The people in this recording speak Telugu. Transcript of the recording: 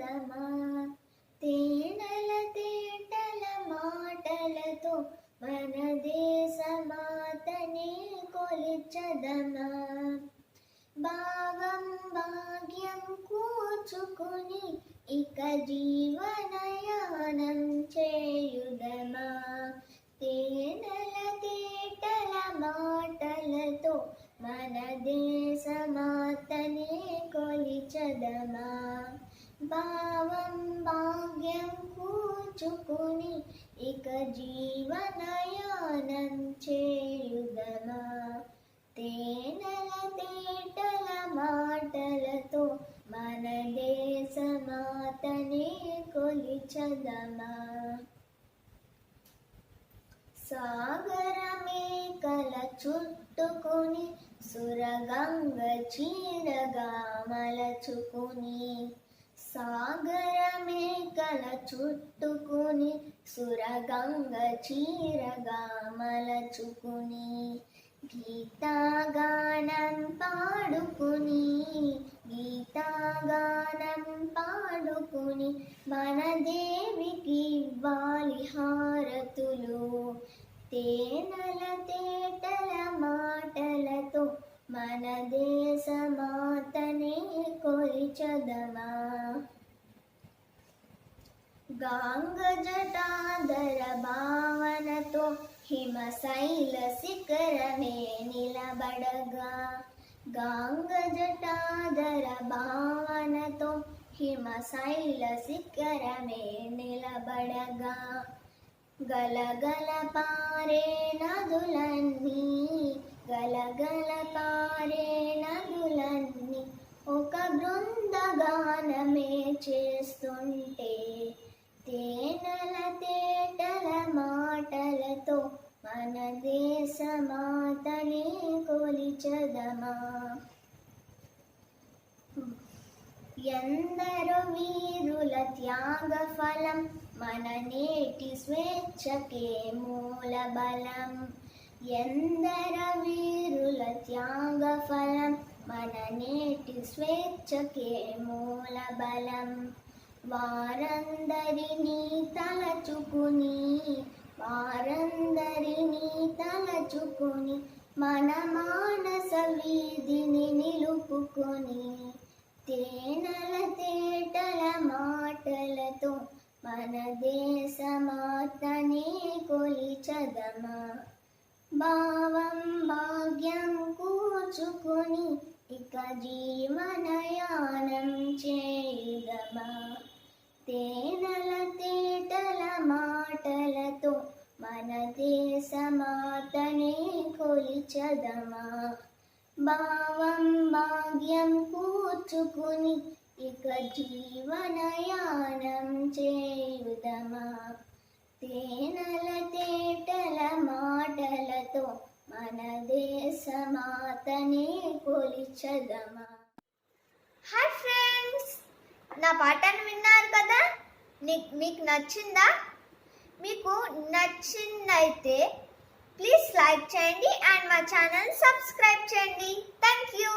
కొలిచెదమా. తేనెల తేటల మాటలతో మన దేశమాతనే కొలిచెదమా. భావం భాగ్యం కూర్చుకుని ఇక జీవనయానం చేయుదమా. తేనెల తేటల మాటలతో మన దేశమాతనే కొలిచెదమా. భావం భాగ్యం కూర్చుకుని ఇక జీవనయానం చేయుదమా. తేనెల తేటల మాటలతో మన దేశమాతనే కొలిచెదమా. సాగరమేకల చుట్టుకుని సురగంగ చీరగా మలచుకుని. సాగరమేకల చుట్టుకుని సురగంగ చీరగా మలచుకుని. గీతాగానం పాడుకుని గీతాగానం పాడుకుని మన దేవికి ఇవ్వాలి హారతులు. తేనెల తేటల మాటలతో మన దేశమాతనే కొలిచెదమా. గాంగ జటాధర భావనతో హిమశైల శిఖరమే నిలబడగా. గాంగ జటాధర భావనతో హిమశైల శిఖరమే నిలబడగా. గలగల పారే నదులన్నీ గలగల పారే నదులన్నీ ఒక బృందగానమే చేస్తుంటే. తేనెల తేటల మాటలతో మన దేశమాతనే కొలిచెదమా. ఎందరో వీరుల త్యాగ ఫలం మన నేటి స్వేచ్ఛకే మూల బలం. ఎందరో వీరుల త్యాగ ఫలం మన నేటి స్వేచ్ఛకే మూల బలం. వారందరినీ తలచుకుని వారందరినీ తలచుకుని మన మానస వీధిని నిలుపుకొని. తేనెల తేటల మాటలతో మన దేశమాతనే కొలిచెదమా. భావం భాగ్యం కూర్చుకుని ఇక జీవనయానం చేయుదమా. తేనెల తేటల మాటలతో మన దేశమాతనే కొలిచెదమా. భావం భాగ్యం కూర్చుకుని ఇక జీవనయానం చేయుదమా. తేనెల తేటల మాటలతో మన దేశమాతనే కొలిచెదమా. హాయ్ ఫ్రెండ్స్, నా పాటను విన్నారు కదా. మీకు నచ్చిందా? మీకు నచ్చిందైతే ప్లీజ్ లైక్ చేయండి అండ్ మా ఛానల్ సబ్స్క్రైబ్ చేయండి. Thank you.